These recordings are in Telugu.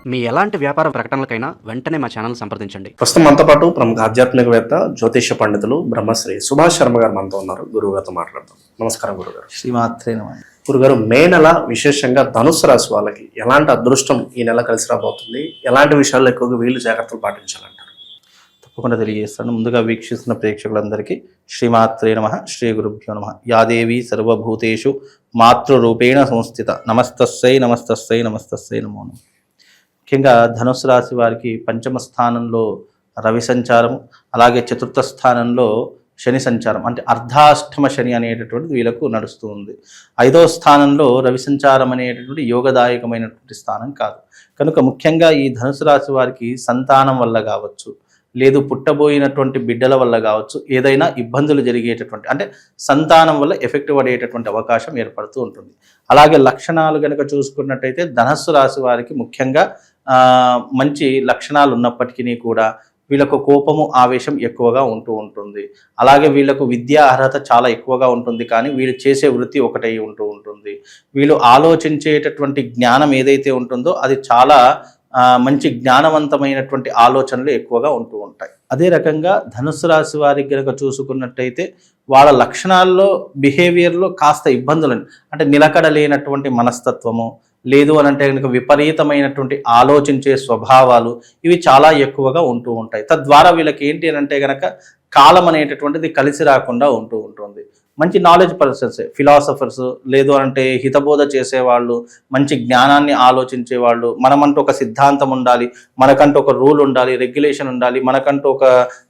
మీ ఎలాంటి వ్యాపార ప్రకటనలకైనా వెంటనే మా ఛానల్ సంప్రదించండి. ప్రస్తుతం మనతో పాటు ప్రముఖ ఆధ్యాత్మికవేత్త జ్యోతిష పండితులు బ్రహ్మశ్రీ సుభాష్ శర్మ గారు మనతో ఉన్నారు. గురువుగారితో మాట్లాడతాం. నమస్కారం గురుగారు. శ్రీమాత్రే నమః. గురుగారు, మే నెల విశేషంగా ధనుస్సు రాశి వాళ్ళకి ఎలాంటి అదృష్టం ఈ నెల కలిసి రాబోతుంది? ఎలాంటి విషయాల్లో ఎక్కువగా వీళ్ళు జాగ్రత్తలు పాటించాలంటారు? తప్పకుండా తెలియజేస్తాను. ముందుగా వీక్షిస్తున్న ప్రేక్షకులందరికీ శ్రీమాత్రే నమః, శ్రీ గురుభ్యో నమః. యాదేవి సర్వభూతేషు మాతృరూపేణ సంస్థిత నమస్తస్సై నమస్తస్సై నమస్తస్సై నమో నమః. ముఖ్యంగా ధనుస్సు రాశి వారికి పంచమ స్థానంలో రవి సంచారం, అలాగే చతుర్థ స్థానంలో శని సంచారం, అంటే అర్ధాష్టమ శని అనేటటువంటిది వీళ్ళకు నడుస్తూ ఉంది. 5వ స్థానంలో రవి సంచారం అనేటటువంటి యోగదాయకమైనటువంటి స్థానం కాదు. కనుక ముఖ్యంగా ఈ ధనుసు రాశి వారికి సంతానం వల్ల కావచ్చు, లేదు పుట్టబోయినటువంటి బిడ్డల వల్ల కావచ్చు, ఏదైనా ఇబ్బందులు జరిగేటటువంటి, అంటే సంతానం వల్ల ఎఫెక్ట్ పడేటటువంటి అవకాశం ఏర్పడుతూ ఉంటుంది. అలాగే లక్షణాలు కనుక చూసుకున్నట్టయితే ధనస్సు రాశి వారికి ముఖ్యంగా మంచి లక్షణాలు ఉన్నప్పటికీ కూడా వీళ్ళకు కోపము, ఆవేశం ఎక్కువగా ఉంటూ ఉంటుంది. అలాగే వీళ్ళకు విద్యా అర్హత చాలా ఎక్కువగా ఉంటుంది, కానీ వీళ్ళు చేసే వృత్తి ఒకటై ఉంటూ ఉంటుంది. వీళ్ళు ఆలోచించేటటువంటి జ్ఞానం ఏదైతే ఉంటుందో అది చాలా మంచి జ్ఞానవంతమైనటువంటి ఆలోచనలు ఎక్కువగా ఉంటూ ఉంటాయి. అదే రకంగా ధనుస్సు రాశి వారికి కనుక చూసుకున్నట్టయితే వాళ్ళ లక్షణాల్లో, బిహేవియర్లో కాస్త ఇబ్బందులను, అంటే నిలకడ లేనటువంటి మనస్తత్వము, లేదు అని అంటే కనుక విపరీతమైనటువంటి ఆలోచించే స్వభావాలు, ఇవి చాలా ఎక్కువగా ఉంటూ ఉంటాయి. తద్వారా వీళ్ళకి ఏంటి అని అంటే కనుక కాలం అనేటటువంటిది కలిసి రాకుండా ఉంటూ ఉంటుంది. మంచి నాలెడ్జ్ పర్సన్స్, ఫిలాసఫర్స్, లేదు అంటే హితబోధ చేసేవాళ్ళు, మంచి జ్ఞానాన్ని ఆలోచించేవాళ్ళు, మనమంటూ ఒక సిద్ధాంతం ఉండాలి, మనకంటూ ఒక రూల్ ఉండాలి, రెగ్యులేషన్ ఉండాలి, మనకంటూ ఒక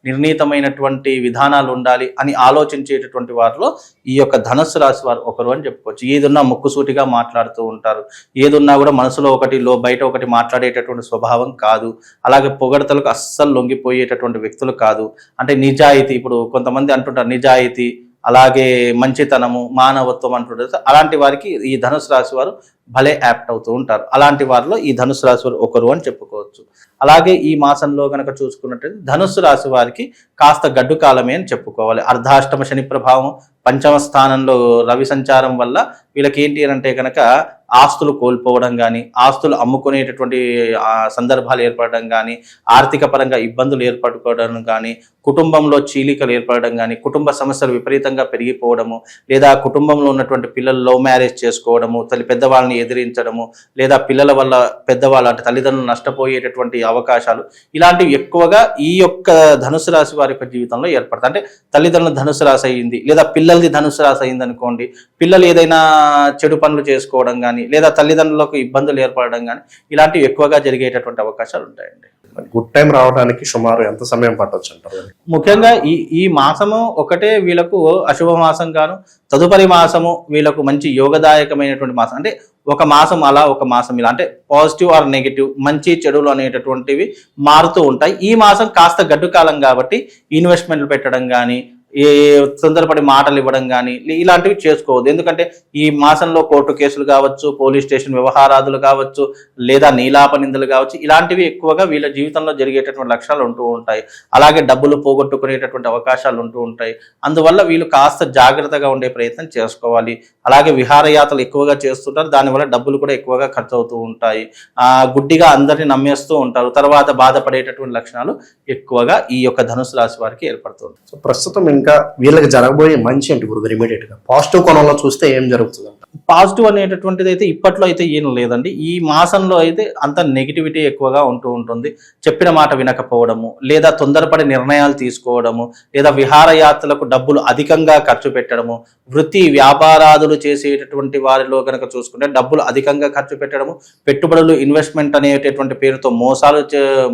నిర్ణీతమైనటువంటి విధానాలు ఉండాలి అని ఆలోచించేటటువంటి వారిలో ఈ యొక్క ధనుస్సు రాశి వారు ఒకరు అని చెప్పుకోవచ్చు. ఏదున్నా ముక్కుసూటిగా మాట్లాడుతూ ఉంటారు, ఏదున్నా కూడా మనసులో ఒకటి బయట ఒకటి మాట్లాడేటటువంటి స్వభావం కాదు. అలాగే పొగడతలకు అస్సలు లొంగిపోయేటటువంటి వ్యక్తులు కాదు. అంటే నిజాయితీ, ఇప్పుడు కొంతమంది అంటుంటారు నిజాయితీ, అలాగే మంచితనము, మానవత్వం అంటుంటారు. అలాంటి వారికి ఈ ధనుసు రాశి వారు భలే యాప్ట్ అవుతూ ఉంటారు. అలాంటి వారిలో ఈ ధనుసు రాశి వారు ఒకరు అని చెప్పుకోవచ్చు. అలాగే ఈ మాసంలో కనుక చూసుకున్నట్టయితే ధనుస్సు రాశి వారికి కాస్త గడ్డు కాలమే అని చెప్పుకోవాలి. అర్ధాష్టమ శని ప్రభావం, పంచమ స్థానంలో రవి సంచారం వల్ల వీళ్ళకి ఏంటి అని అంటే కనుక ఆస్తులు కోల్పోవడం కానీ, ఆస్తులు అమ్ముకునేటటువంటి సందర్భాలు ఏర్పడడం కానీ, ఆర్థిక పరంగా ఇబ్బందులు ఏర్పడుకోవడం కానీ, కుటుంబంలో చీలికలు ఏర్పడడం కానీ, కుటుంబ సమస్యలు విపరీతంగా పెరిగిపోవడము, లేదా కుటుంబంలో ఉన్నటువంటి పిల్లలు లవ్ మ్యారేజ్ చేసుకోవడము, పెద్దవాళ్ళని ఎదిరించడము, లేదా పిల్లల వల్ల పెద్దవాళ్ళు అంటే తల్లిదండ్రులు నష్టపోయేటటువంటి అవకాశాలు, ఇలాంటివి ఎక్కువగా ఈ యొక్క ధనుసు రాశి వారి యొక్క జీవితంలో ఏర్పడతాయి. అంటే తల్లిదండ్రుల ధనుసు రాశి అయింది, లేదా పిల్లలది ధనుసు రాశి అయింది అనుకోండి, పిల్లలు ఏదైనా చెడు పనులు చేసుకోవడం కానీ, లేదా తల్లిదండ్రులకు ఇబ్బందులు ఏర్పడడం కానీ, ఇలాంటివి ఎక్కువగా జరిగేటటువంటి అవకాశాలు ఉంటాయండి. గుడ్ టైం రావడానికి సుమారు ఎంత సమయం పట్టొచ్చు అంటారు? ముఖ్యంగా ఈ మాసము ఒకటే వీళ్ళకు అశుభ మాసం గాను, తదుపరి మాసము వీళ్ళకు మంచి యోగదాయకమైనటువంటి మాసం. అంటే ఒక మాసం అలా, ఒక మాసం ఇలా, అంటే పాజిటివ్ ఆర్ నెగిటివ్, మంచి చెడులు అనేటటువంటివి మారుతూ ఉంటాయి. ఈ మాసం కాస్త గడ్డు కాలం కాబట్టి ఇన్వెస్ట్మెంట్లు పెట్టడం కానీ, ఏ తొందరపడి మాటలు ఇవ్వడం కానీ ఇలాంటివి చేసుకోవద్దు. ఎందుకంటే ఈ మాసంలో కోర్టు కేసులు కావచ్చు, పోలీస్ స్టేషన్ వ్యవహారాదులు కావచ్చు, లేదా నీలాప నిందలు కావచ్చు, ఇలాంటివి ఎక్కువగా వీళ్ళ జీవితంలో జరిగేటటువంటి లక్షణాలు ఉంటూ ఉంటాయి. అలాగే డబ్బులు పోగొట్టుకునేటటువంటి అవకాశాలు ఉంటూ ఉంటాయి. అందువల్ల వీళ్ళు కాస్త జాగ్రత్తగా ఉండే ప్రయత్నం చేసుకోవాలి. అలాగే విహారయాత్రలు ఎక్కువగా చేస్తుంటారు, దానివల్ల డబ్బులు కూడా ఎక్కువగా ఖర్చు అవుతూ ఉంటాయి. గుడ్డిగా అందరినీ నమ్మేస్తూ ఉంటారు, తర్వాత బాధపడేటటువంటి లక్షణాలు ఎక్కువగా ఈ యొక్క ధనుసు రాశి వారికి ఏర్పడుతుంది. సో ప్రస్తుతం ఇంకా వీళ్ళకి జరగబోయే మంచి ఏంటి గురుగారు? ఇమీడియట్ గా పాజిటివ్ కోణంలో చూస్తే ఏం జరుగుతుంది? పాజిటివ్ అనేటటువంటిది అయితే ఇప్పట్లో అయితే ఏం లేదండి. ఈ మాసంలో అయితే అంత నెగిటివిటీ ఎక్కువగా ఉంటూ ఉంటుంది. చెప్పిన మాట వినకపోవడము, లేదా తొందరపడి నిర్ణయాలు తీసుకోవడము, లేదా విహారయాత్రలకు డబ్బులు అధికంగా ఖర్చు పెట్టడము, వృత్తి వ్యాపారాదులు చేసేటటువంటి వారిలో కనుక చూసుకుంటే డబ్బులు అధికంగా ఖర్చు పెట్టడము, పెట్టుబడులు, ఇన్వెస్ట్మెంట్ అనేటటువంటి పేరుతో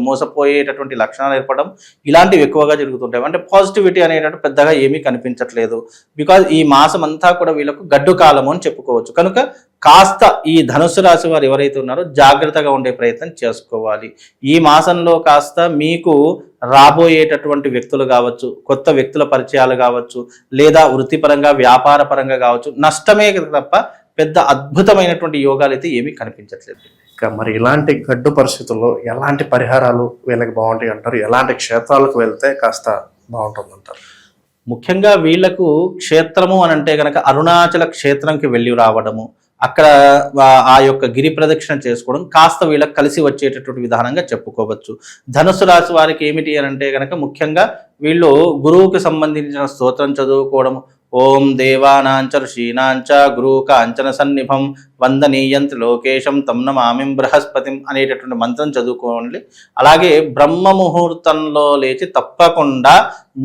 మోసపోయేటటువంటి లక్షణాలు ఏర్పడడం, ఇలాంటివి ఎక్కువగా జరుగుతుంటాయి. అంటే పాజిటివిటీ అనేటటువంటి పెద్దగా ఏమీ కనిపించట్లేదు. బికాజ్ ఈ మాసం అంతా కూడా వీళ్ళకు గడ్డు కాలము అని చెప్పుకోవచ్చు. కనుక కాస్త ఈ ధనుస్సు రాశి వారు ఎవరైతే ఉన్నారో జాగ్రత్తగా ఉండే ప్రయత్నం చేసుకోవాలి. ఈ మాసంలో కాస్త మీకు రాబోయేటటువంటి వ్యక్తులు కావచ్చు, కొత్త వ్యక్తుల పరిచయాలు కావచ్చు, లేదా వృత్తిపరంగా వ్యాపార పరంగా కావచ్చు, నష్టమే తప్ప పెద్ద అద్భుతమైనటువంటి యోగాలు అయితే ఏమీ కనిపించట్లేదు. ఇంకా మరి ఇలాంటి గడ్డు పరిస్థితుల్లో ఎలాంటి పరిహారాలు వీళ్ళకి బాగుంటాయి అంటారు? ఎలాంటి క్షేత్రాలకు వెళ్తే కాస్త బాగుంటుంది అంటారు? ముఖ్యంగా వీళ్లకు క్షేత్రము అని అంటే కనుక అరుణాచల క్షేత్రంకి వెళ్ళి రావడము, అక్కడ ఆ యొక్క గిరి ప్రదక్షిణ చేసుకోవడం కాస్త వీళ్ళకి కలిసి వచ్చేటటువంటి విధానంగా చెప్పుకోవచ్చు. ధనుసు రాశి వారికి ఏమిటి అని అంటే కనుక ముఖ్యంగా వీళ్ళు గురువుకి సంబంధించిన స్తోత్రం చదువుకోవడం, ఓం దేవానాంచ ఋషీనాంచ గురువుక అంచన సన్నిభం వందనీయంతి లోకేశం తం నమామిం బృహస్పతిం అనేటటువంటి మంత్రం చదువుకోండి. అలాగే బ్రహ్మ ముహూర్తంలో లేచి తప్పకుండా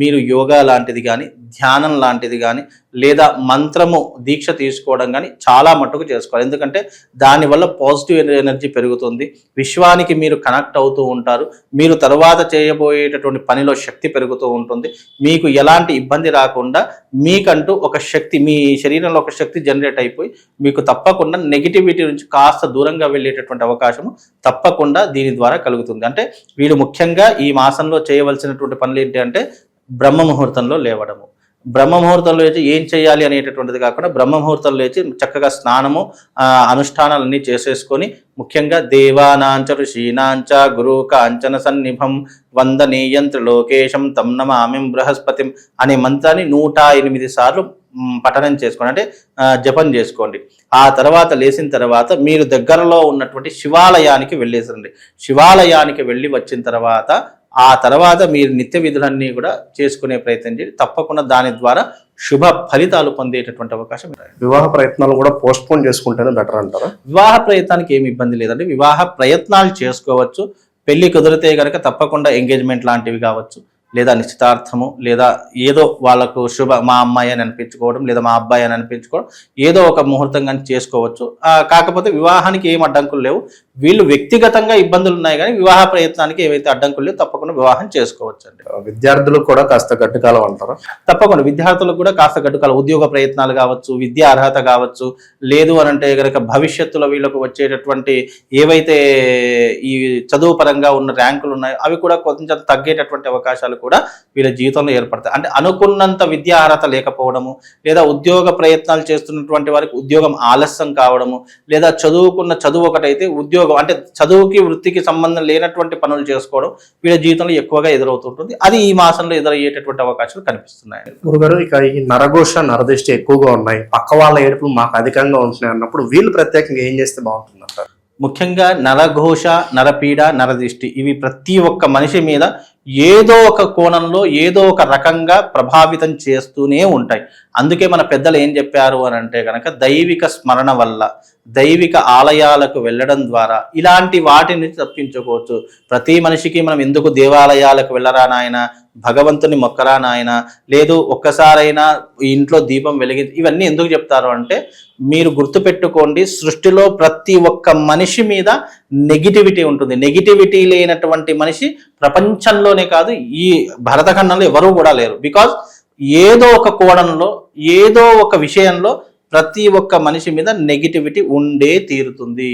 మీరు యోగా లాంటిది కానీ ధ్యానం లాంటిది కానీ లేదా మంత్రము దీక్ష తీసుకోవడం కానీ చాలా మట్టుకు చేసుకోవాలి. ఎందుకంటే దానివల్ల పాజిటివ్ ఎనర్జీ పెరుగుతుంది, విశ్వానికి మీరు కనెక్ట్ అవుతూ ఉంటారు, మీరు తర్వాత చేయబోయేటటువంటి పనిలో శక్తి పెరుగుతూ ఉంటుంది, మీకు ఎలాంటి ఇబ్బంది రాకుండా మీకంటూ ఒక శక్తి మీ శరీరంలో ఒక శక్తి జనరేట్ అయిపోయి మీకు తప్పకుండా నెగిటివిటీ నుంచి కాస్త దూరంగా వెళ్ళేటటువంటి అవకాశము తప్పకుండా దీని ద్వారా కలుగుతుంది. అంటే వీళ్ళు ముఖ్యంగా ఈ మాసంలో చేయవలసినటువంటి పనులు ఏంటి అంటే బ్రహ్మ ముహూర్తంలో లేవడము, బ్రహ్మ ముహూర్తంలో లేచి ఏం చేయాలి అనేటటువంటిది కాకుండా బ్రహ్మ ముహూర్తంలో లేచి చక్కగా స్నానము అనుష్ఠానాలన్నీ చేసేసుకొని ముఖ్యంగా దేవానాంచ ఋషీనాంచ గురువుక అంచన సన్నిభం వందనీయంత్ర లోకేశం తం నమామిం బృహస్పతిం అనే మంత్రాన్ని 108 సార్లు పఠనం చేసుకోండి, అంటే జపం చేసుకోండి. ఆ తర్వాత లేచిన తర్వాత మీరు దగ్గరలో ఉన్నటువంటి శివాలయానికి వెళ్ళేసండి. శివాలయానికి వెళ్ళి వచ్చిన తర్వాత మీరు నిత్య విధులన్నీ కూడా చేసుకునే ప్రయత్నం చేయండి. తప్పకుండా దాని ద్వారా శుభ ఫలితాలు పొందేటటువంటి అవకాశం. వివాహ ప్రయత్నాలు కూడా పోస్ట్ పోన్ చేసుకుంటేనే బెటర్ అంటారా? వివాహ ప్రయత్నానికి ఏమి ఇబ్బంది లేదండి, వివాహ ప్రయత్నాలు చేసుకోవచ్చు. పెళ్లి కుదిరితే కనుక తప్పకుండా ఎంగేజ్మెంట్ లాంటివి కావచ్చు, లేదా నిశ్చితార్థము, లేదా ఏదో వాళ్ళకు మా అమ్మాయి అని అనిపించుకోవడం, లేదా మా అబ్బాయి అని అనిపించుకోవడం, ఏదో ఒక ముహూర్తం కానీ చేసుకోవచ్చు. కాకపోతే వివాహానికి ఏం అడ్డంకులు లేవు. వీళ్ళు వ్యక్తిగతంగా ఇబ్బందులు ఉన్నాయి కానీ వివాహ ప్రయత్నానికి ఏవైతే అడ్డంకులు లేవు తప్పకుండా వివాహం చేసుకోవచ్చు అండి. విద్యార్థులకు కూడా కాస్త గడ్డుకాలం అంటారా? తప్పకుండా విద్యార్థులకు కూడా కాస్త గడ్డుకాలం, ఉద్యోగ ప్రయత్నాలు కావచ్చు, విద్యా అర్హత కావచ్చు, లేదు అని అంటే కనుక భవిష్యత్తులో వీళ్ళకు వచ్చేటటువంటి ఏవైతే ఈ చదువు పరంగా ఉన్న ర్యాంకులు ఉన్నాయో అవి కూడా కొంచెం తగ్గేటటువంటి అవకాశాలు కూడా వీళ్ళ జీవితంలో ఏర్పడతాయి. అంటే అనుకున్నంత విద్యా అర్హత లేకపోవడము, లేదా ఉద్యోగ ప్రయత్నాలు చేస్తున్నటువంటి వారికి ఉద్యోగం ఆలస్యం కావడము, లేదా చదువుకున్న చదువు ఒకటైతే ఉద్యోగం అంటే చదువుకి వృత్తికి సంబంధం లేనటువంటి పనులు చేసుకోవడం వీళ్ళ జీవితంలో ఎక్కువగా ఎదురవుతుంటుంది. అది ఈ మాసంలో ఎదురయ్యేటటువంటి అవకాశాలు కనిపిస్తున్నాయి. గురుగారు, ఇక ఈ నరఘోష నరదృష్టి ఎక్కువగా ఉన్నాయి, పక్క వాళ్ళ ఏడుపులు మాకు అధికంగా ఉంటున్నాయి అన్నప్పుడు వీళ్ళు ప్రత్యేకంగా ఏం చేస్తే బాగుంటుంది అంటారు? ముఖ్యంగా నరఘోష, నరపీడ, నరదిష్టి ఇవి ప్రతి ఒక్క మనిషి మీద ఏదో ఒక కోణంలో ఏదో ఒక రకంగా ప్రభావితం చేస్తూనే ఉంటాయి. అందుకే మన పెద్దలు ఏం చెప్పారు అని అంటే కనుక దైవిక స్మరణ వల్ల, దైవిక ఆలయాలకు వెళ్ళడం ద్వారా ఇలాంటి వాటి నుంచి తప్పించుకోవచ్చు. ప్రతి మనిషికి మనం ఎందుకు దేవాలయాలకు వెళ్ళరా నాయన, భగవంతుని మొక్కరా నాయన, లేదు ఒక్కసారైనా ఇంట్లో దీపం వెలిగించి, ఇవన్నీ ఎందుకు చెప్తారు అంటే మీరు గుర్తుపెట్టుకోండి, సృష్టిలో ప్రతి ఒక్క మనిషి మీద నెగిటివిటీ ఉంటుంది. నెగిటివిటీ లేనటువంటి మనిషి ప్రపంచంలోనే కాదు ఈ భరతఖండంలో ఎవరూ కూడా లేరు. బికాజ్ ఏదో ఒక కోణంలో ఏదో ఒక విషయంలో ప్రతి ఒక్క మనిషి మీద నెగిటివిటీ ఉండే తీరుతుంది.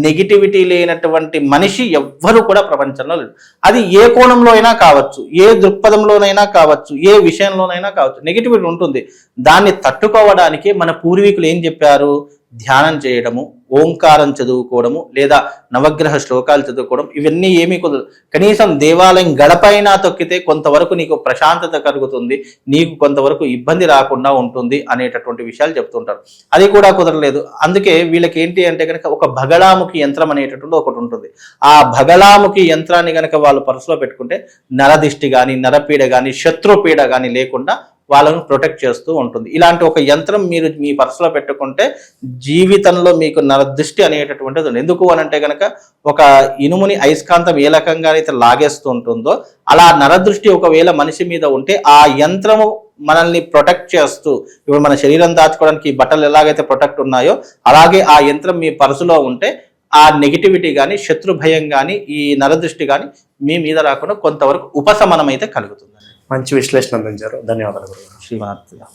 నెగిటివిటీ లేనటువంటి మనిషి ఎవ్వరు కూడా ప్రపంచంలో లేరు. అది ఏ కోణంలో అయినా కావచ్చు, ఏ దృక్పథంలోనైనా కావచ్చు, ఏ విషయంలోనైనా కావచ్చు, నెగిటివిటీ ఉంటుంది. దాన్ని తట్టుకోవడానికి మన పూర్వీకులు ఏం చెప్పారు? ధ్యానం చేయడము, ఓంకారం చదువుకోవడము, లేదా నవగ్రహ శ్లోకాలు చదువుకోవడం, ఇవన్నీ ఏమీ కుదరదు. కనీసం దేవాలయం గడపైనా తొక్కితే కొంతవరకు నీకు ప్రశాంతత కలుగుతుంది, నీకు కొంతవరకు ఇబ్బంది రాకుండా ఉంటుంది అనేటటువంటి విషయాలు చెప్తుంటారు. అది కూడా కుదరలేదు. అందుకే వీళ్ళకి ఏంటి అంటే కనుక ఒక భగళాముఖి యంత్రం అనేటటువంటి ఒకటి ఉంటుంది. ఆ భగళాముఖి యంత్రాన్ని కనుక వాళ్ళు పర్సులో పెట్టుకుంటే నరదిష్టి కానీ, నరపీడ కానీ, శత్రుపీడ కానీ లేకుండా వాళ్ళను ప్రొటెక్ట్ చేస్తూ ఉంటుంది. ఇలాంటి ఒక యంత్రం మీరు మీ పర్సులో పెట్టుకుంటే జీవితంలో మీకు నరదృష్టి అనేటటువంటిది ఉంది. ఎందుకు అని అంటే కనుక ఒక ఇనుముని అయస్కాంతం ఏ రకంగా అయితే లాగేస్తూ ఉంటుందో అలా నరదృష్టి ఒకవేళ మనిషి మీద ఉంటే ఆ యంత్రము మనల్ని ప్రొటెక్ట్ చేస్తూ, ఇప్పుడు మన శరీరం దాచుకోవడానికి బట్టలు ఎలాగైతే ప్రొటెక్ట్ ఉన్నాయో అలాగే ఆ యంత్రం మీ పర్సులో ఉంటే ఆ నెగిటివిటీ కానీ, శత్రు భయం కానీ, ఈ నరదృష్టి కానీ మీ మీద రాకుండా కొంతవరకు ఉపశమనం అయితే కలుగుతుంది. మంచి విశ్లేషణ అందించారు. ధన్యవాదాలు గురుగారు. శ్రీమాత్ర